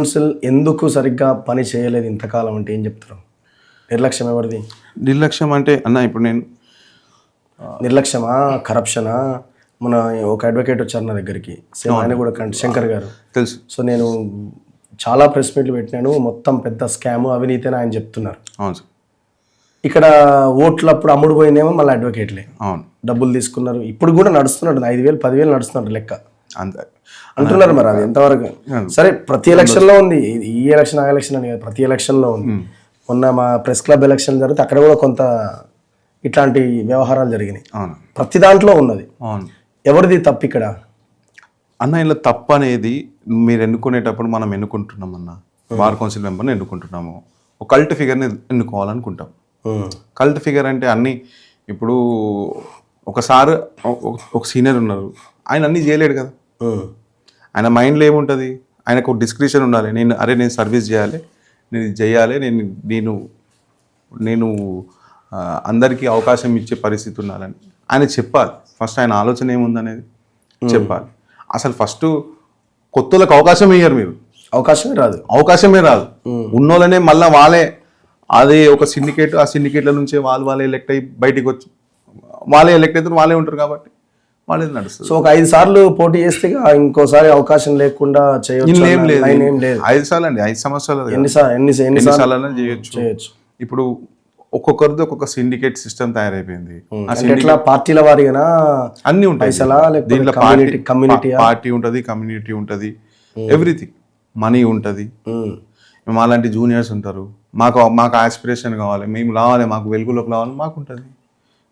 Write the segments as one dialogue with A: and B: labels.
A: Council ఎందుకు సరిగ్గా పని చేయలేదు ఇంతకాలం అంటే ఏం చెప్తారు? నిర్లక్ష్యం ఎవరిది?
B: నిర్లక్ష్యం అంటే అన్న ఇప్పుడు నేను
A: నిర్లక్ష్యమా, కరప్షనా? మన ఒక అడ్వకేట్ వచ్చారు నా దగ్గరికి, సేమ్ ఆయన కూడా శంకర్ గారు
B: తెలుసు.
A: సో నేను చాలా ప్రెస్ మీట్లు పెట్టినాను, మొత్తం పెద్ద స్కామ్ అవినీతి అని ఆయన చెప్తున్నారు.
B: అవును సార్.
A: ఇక్కడ ఓట్లు అప్పుడు అమ్ముడు పోయిందేమో మళ్ళీ అడ్వకేట్లే
B: అవును,
A: డబ్బులు తీసుకున్నారు. ఇప్పుడు కూడా నడుస్తున్నాడు, 5,000 10,000 నడుస్తున్నాడు లెక్క
B: అంతే
A: అంటున్నారు. మరి అది ఎంతవరకు సరే? ప్రతి ఎలక్షన్లో ఉంది, ఈ ఎలక్షన్ ఆ ఎలక్షన్ అని కాదు, ప్రతి ఎలక్షన్లో ఉంది. మొన్న మా ప్రెస్ క్లబ్ ఎలక్షన్ జరిగితే అక్కడ కూడా కొంత ఇట్లాంటి వ్యవహారాలు జరిగినాయి.
B: అవును,
A: ప్రతి దాంట్లో ఉన్నది.
B: అవును.
A: ఎవరిది తప్పు ఇక్కడ?
B: అన్న ఇలా తప్పు అనేది మీరు ఎన్నుకునేటప్పుడు మనం ఎన్నుకుంటున్నాం అన్న, బార్ కౌన్సిల్ మెంబర్ని ఎన్నుకుంటున్నాము, ఒక కల్ట్ ఫిగర్ని ఎన్నుకోవాలనుకుంటాం. కల్ట్ ఫిగర్ అంటే అన్నీ ఇప్పుడు ఒకసారి ఒక సీనియర్ ఉన్నారు, ఆయన అన్నీ చేయలేడు కదా. ఆయన మైండ్లో ఏముంటుంది, ఆయనకు ఒక డిస్క్రిప్షన్ ఉండాలి. నేను సర్వీస్ చేయాలి, నేను ఇది చేయాలి, నేను అందరికీ అవకాశం ఇచ్చే పరిస్థితి ఉండాలని ఆయన చెప్పాలి. ఫస్ట్ ఆయన ఆలోచన ఏముందనేది చెప్పాలి. అసలు ఫస్ట్ కొత్తలకు అవకాశం ఇయ్యరు మీరు, అవకాశమే రాదు. ఉన్నోళ్ళనే మళ్ళీ వాళ్ళే అదే ఒక సిండికేట్, ఆ సిండికేట్ల నుంచే వాళ్ళే ఎలెక్ట్ అయ్యి బయటికి వచ్చి వాళ్ళే ఎలెక్ట్ అవుతారు, వాళ్ళే ఉంటారు కాబట్టి వాళ్ళే నడుస్తుంది.
A: సో ఒక 5 సార్లు పోటీ చేస్తే ఇంకోసారి అవకాశం లేకుండా చేయొచ్చు?
B: ఏం లేదు, 5 సార్లు అండి, 5 సంవత్సరాలు ఎన్నిసార్లు చేయొచ్చు. ఇప్పుడు ఒక్కొక్కరిది ఒక్కొక్క సిండికేట్ సిస్టమ్ తయారైపోయింది.
A: ఎట్లా పార్టీల వారిగా
B: అన్ని ఉంటాయి దీంట్లో. పార్టీ ఉంటుంది, కమ్యూనిటీ ఉంటుంది, ఎవ్రీథింగ్, మనీ ఉంటుంది. మాలాంటి జూనియర్స్ ఉంటారు, మాకు ఆస్పిరేషన్ కావాలి, మేము రావాలి, మాకు వెలుగులోకి రావాలి, మాకు ఉంటుంది.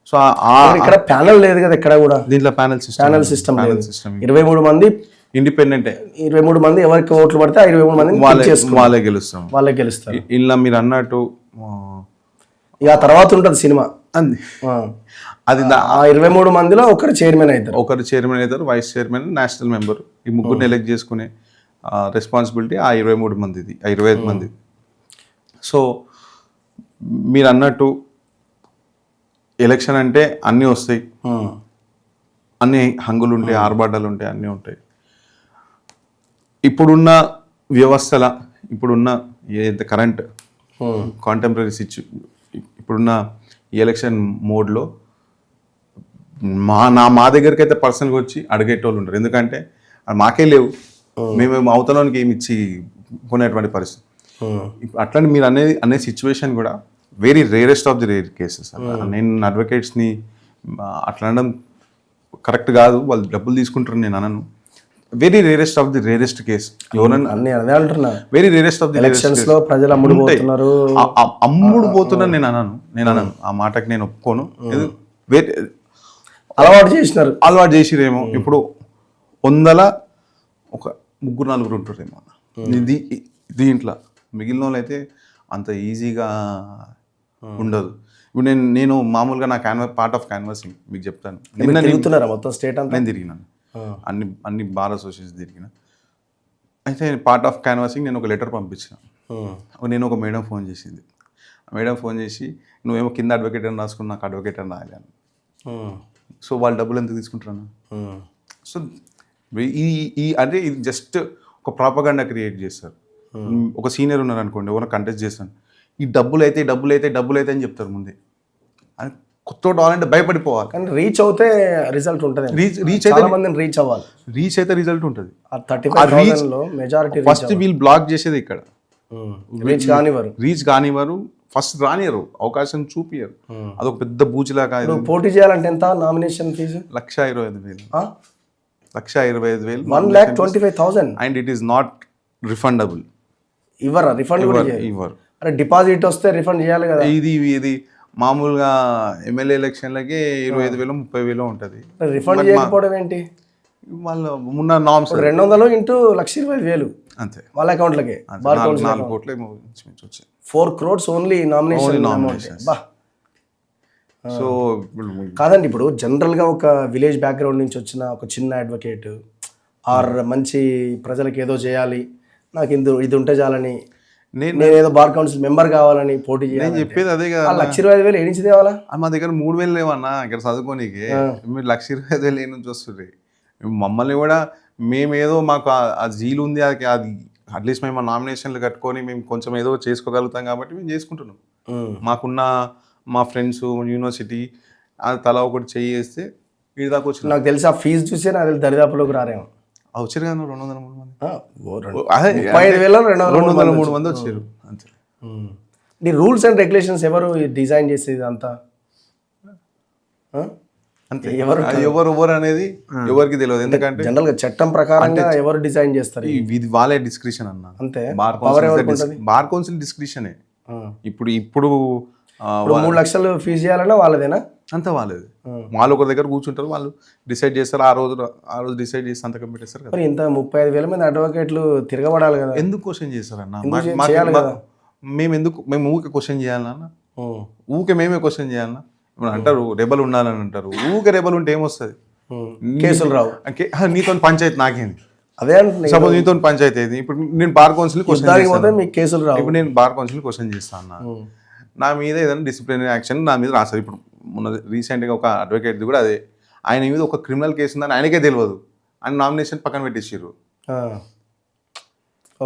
B: సో
A: ఇక్కడ ప్యానల్ లేదు కదా ఎక్కడ కూడా.
B: దీంట్లో ప్యానల్ సిస్టమ్
A: 23 మంది
B: ఇండిపెండెంటే.
A: 23 మంది ఎవరికి ఓట్లు పడితే 23 మంది వాళ్ళే గెలుస్తారు.
B: ఇలా మీరు అన్నట్టు
A: ఇక తర్వాత ఉంటుంది సినిమా.
B: అది
A: ఆ 23 మందిలో ఒకరు చైర్మన్ అవుతారు,
B: వైస్ చైర్మన్, నేషనల్ మెంబర్. ఈ ముగ్గురిని ఎలెక్ట్ చేసుకునే రెస్పాన్సిబిలిటీ ఆ 23 మందిది, 25 మంది. సో మీరు అన్నట్టు ఎలక్షన్ అంటే అన్నీ వస్తాయి, అన్ని హంగులు ఉంటాయి, ఆర్భాటాలు ఉంటాయి, అన్నీ ఉంటాయి. ఇప్పుడున్న వ్యవస్థల, ఇప్పుడున్న ఏదైతే కరెంట్ కాంటెంపరీ ఇప్పుడున్న ఎలక్షన్ మోడ్లో మా దగ్గరికి అయితే పర్సనల్గా వచ్చి అడిగేటోళ్ళు ఉంటారు. ఎందుకంటే మాకే లేవు, మేము అవతలానికి ఏమి ఇచ్చి కొనేటువంటి పరిస్థితి. అట్లాంటి మీరు అనే సిచ్యువేషన్ కూడా very rarest of the rare cases. నేను అడ్వకేట్స్ని అట్లా అనడం కరెక్ట్ కాదు, వాళ్ళు డబ్బులు తీసుకుంటారు నేను అనను. Very rarest of the rarest case. Very rarest of the
A: elections లో ప్రజలు అమ్ముడు
B: పోతున్నారు నేను అనను, ఆ మాటకి నేను ఒప్పుకోను. అలవాటు చేసిరేమో. ఇప్పుడు 100ల ఒక 3-4 ఉంటారేమో దీంట్లో. మిగిలిన వాళ్ళు అయితే అంత ఈజీగా ఉండదు. ఇప్పుడు నేను మామూలుగా నా పార్ట్ ఆఫ్ క్యాన్వాసింగ్ మీకు చెప్తాను.
A: మొత్తం స్టేట్ అంతా
B: నేను తిరిగినాను, అన్ని బార్ అసోసియేషన్ తిరిగిన. అయితే పార్ట్ ఆఫ్ క్యాన్వాసింగ్ నేను ఒక లెటర్ పంపించిన. నేను ఒక మేడం ఫోన్ చేసింది, మేడం ఫోన్ చేసి నువ్వేమో కింద అడ్వకేట్ అని రాసుకుని నాకు అడ్వకేట్ అని రాయాలి. సో వాళ్ళు డబ్బులు ఎంత తీసుకుంటారు? సో అంటే ఇది జస్ట్ ఒక ప్రాపగండా క్రియేట్ చేస్తారు. ఒక సీనియర్ ఉన్నారు అనుకోండి, ఎవరైనా కంటెస్ట్ చేస్తాను, ఈ డబ్బులు అయితే అని చెప్తారు ముందే. కొత్త రావాలంటే భయపడిపోవాలి, కానీ
A: రీచ్ అవుతే రిజల్ట్ ఉంటుంది. రీచ్
B: అయితే రిజల్ట్ ఉంటుంది.
A: మెజారిటీ
B: ఫస్ట్ వీళ్ళు బ్లాక్ చేసేది ఇక్కడ, రీచ్ కానివ్వరు, ఫస్ట్ రానియరు, అవకాశం చూపియరు. అదొక పెద్ద బూచిలాగా.
A: పోటీ చేయాలంటే ఎంత nomination fee?
B: 1,25,000. 1,25,000,
A: 1,25,000.
B: And it is not refundable.
A: ఇవ్వరు. డిపాజిట్ వస్తే రిఫండ్ చేయాలి కదా.
B: ఇది మామూలుగా ఎమ్మెల్యే ఎలక్షన్లకి 25,000 30,000 ఉంటుంది.
A: రిఫండ్ చేయకపోవడం ఏంటి?
B: వాళ్ళు ఉన్న నామ్స్
A: 200 ఇంటూ 1,25,000
B: అంతే
A: వాళ్ళ అకౌంట్లకి.
B: 4 కోట్లు
A: 4 crores ఓన్లీ నామినేషన్.
B: సో
A: కాదండి, ఇప్పుడు జనరల్గా ఒక విలేజ్ బ్యాక్గ్రౌండ్ నుంచి వచ్చిన ఒక చిన్న అడ్వకేట్ ఆర్ మంచి ప్రజలకు ఏదో చేయాలి, నాకు ఇది ఉంటే చాలని, నేను ఏదో బార్ కౌన్సిల్ మెంబర్ కావాలని పోటీ చేయాలి,
B: చెప్పేది అదే కదా.
A: 1,25,000 ఏడించి తేవాలా?
B: మా దగ్గర 3,000 లేవన్నా ఇక్కడ చదువుకోనికి. మీరు 1,25,000 ఏ నుంచి వస్తుంది? మమ్మల్ని కూడా మేమేదో మాకు ఆ జీలు ఉంది, అది అట్లీస్ట్ మేము నామినేషన్లు కట్టుకొని మేము కొంచెం ఏదో చేసుకోగలుగుతాం కాబట్టి మేము చేసుకుంటున్నాం. మాకున్న మా ఫ్రెండ్స్ యూనివర్సిటీ అది తలా ఒకటి చేస్తే వీడి దాకా వచ్చిన
A: నాకు తెలిసి ఆ ఫీజు చూసే నాకు తెలిసి దరిదాపులోకి రారేమో.
B: వచ్చారు కదా 200-300 మంది.
A: 35,000
B: 200-300 మంది వచ్చారు అంతే.
A: ఈ రూల్స్ అండ్ రెగ్యులేషన్స్ ఎవరు డిజైన్ చేసేది అంతా?
B: అంతే ఎవరు అనేది ఎవరికి తెలియదు. ఎందుకంటే
A: జనరల్ గా చట్టం ప్రకారంగా ఎవరు డిజైన్ చేస్తారు?
B: ఇది వాళ్ళే డిస్క్రిప్షన్ అన్న.
A: అంతే.
B: బార్ కౌన్సిల్ డిస్క్రిప్షనే. ఇప్పుడు
A: 3 లక్షలు ఫీజు చేయాలన్నా వాళ్ళదేనా?
B: అంతా వాళ్ళది. వాళ్ళు ఒకరి దగ్గర కూర్చుంటారు, వాళ్ళు డిసైడ్ చేస్తారు. ఆ రోజు డిసైడ్ చేసి సంతకం పెట్టేస్తారు కదా.
A: మరి ఇంత 35,000 మంది అడ్వకేట్లు తిరగబడాలి కదా.
B: ఎందుకు క్వశ్చన్ చేస్తారన్న? మేము ఊకే క్వశ్చన్ చేయాలన్నా? ఊకే మేమే క్వశ్చన్ చేయాలన్నా? అంటారు రెబల్ ఉండాలని అంటారు. ఊకే రెబల్ ఉంటే ఏమొస్తుంది?
A: కేసులు రావు.
B: నీతో పంచాయతీ నాకేంది?
A: అదే అంటే
B: సపోజ్ నీతో పంచాయతీ అయింది. ఇప్పుడు నేను బార్ కౌన్సిల్
A: మీకు కేసులు రావు.
B: ఇప్పుడు నేను బార్ కౌన్సిల్ క్వశ్చన్ చేస్తాను అన్న, నా మీద ఏదైనా డిసిప్లినరీ యాక్షన్ నా మీద రాస్తారు. ఇప్పుడు మొన్న రీసెంట్గా ఒక అడ్వకేట్ది కూడా అదే, ఆయన మీద ఒక క్రిమినల్ కేసు ఉందని ఆయనకే తెలియదు, ఆయన నామినేషన్ పక్కన పెట్టేసారు.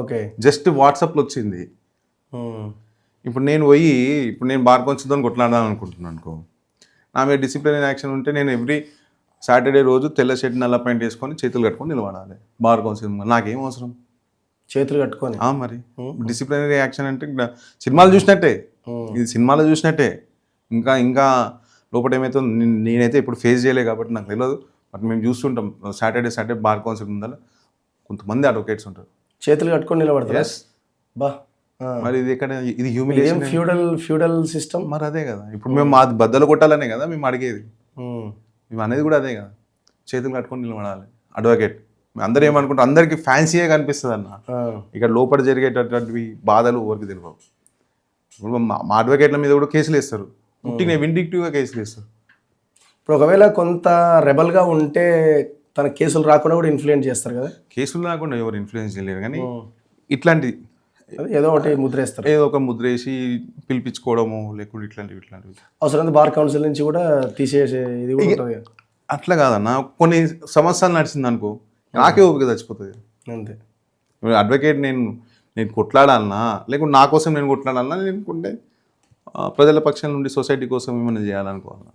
A: ఓకే,
B: జస్ట్ వాట్సాప్లో వచ్చింది. ఇప్పుడు నేను బార్ కౌన్సిల్తో కొట్లాడదాం అనుకుంటున్నాను అనుకో, నా మీద డిసిప్లినరీ యాక్షన్ ఉంటే నేను ఎవ్రీ సాటర్డే రోజు తెల్ల షర్ట్ నల్ల ప్యాంట్ వేసుకొని చేతులు కట్టుకొని నిలబడాలి బార్ కౌన్సిల్. నాకేం అవసరం
A: చేతులు కట్టుకొని?
B: మరి డిసిప్లినరీ యాక్షన్ అంటే సినిమాలు చూసినట్టే, ఇది సినిమాలో చూసినట్టే. ఇంకా లోపల ఏమైతే నేనైతే ఇప్పుడు ఫేస్ చేయలే కాబట్టి నాకు తెలియదు. బట్ మేము చూస్తుంటాం సాటర్డే బార్ కౌన్సిల్ ఉండాలి, కొంతమంది అడ్వకేట్స్ ఉంటారు
A: చేతులు కట్టుకొని నిలబడతారు.
B: ఎస్ బా, మరి ఇది ఎక్కడ? ఇది హ్యూమిలియేషన్,
A: ఫ్యూడల్ సిస్టమ్.
B: మరి అదే కదా, ఇప్పుడు మేము మా బద్దలు కొట్టాలనే కదా మేము అడిగేది, మేము అనేది కూడా అదే కదా, చేతులు కట్టుకొని నిలబడాలి అడ్వకేట్. అందరూ ఏమనుకుంటారు, అందరికీ ఫ్యాన్సీయే కనిపిస్తుంది అన్న, ఇక్కడ లోపల జరిగేటటువంటివి బాధలు ఎవరికి తెలియవు. ఇప్పుడు మా అడ్వకేట్ల మీద కూడా కేసులు వేస్తారు, పుట్టిన విండిక్టివ్గా కేసులు వేస్తారు.
A: ఇప్పుడు ఒకవేళ కొంత రెబల్గా ఉంటే తన కేసులు రాకుండా కూడా ఇన్ఫ్లుయెన్స్ చేస్తారు కదా.
B: కేసులు రాకుండా ఎవరు ఇన్ఫ్లుయెన్స్ చేయలేరు, కానీ ఇట్లాంటి
A: ఏదో ఒకటి ముద్రేస్తారు,
B: ఏదో ఒక ముద్రేసి పిలిపించుకోవడము, లేకుంటే ఇట్లాంటివి
A: అవసరం. బార్ కౌన్సిల్ నుంచి కూడా తీసేసే ఇది కూడా ఉంటుంది.
B: అట్లా కాదన్న, కొన్ని సంవత్సరాలు నడిచింది అనుకో, నాకే ఓపిక చచ్చిపోతుంది
A: అంతే.
B: అడ్వకేట్ నేను కొట్లాడాలన్నా, లేకుంటే నా కోసం నేను కొట్లాడాలన్నా, లేకుంటే ప్రజల పక్షం నుండి సొసైటీ కోసం ఏమైనా చేయాలనుకోవాలన్నా.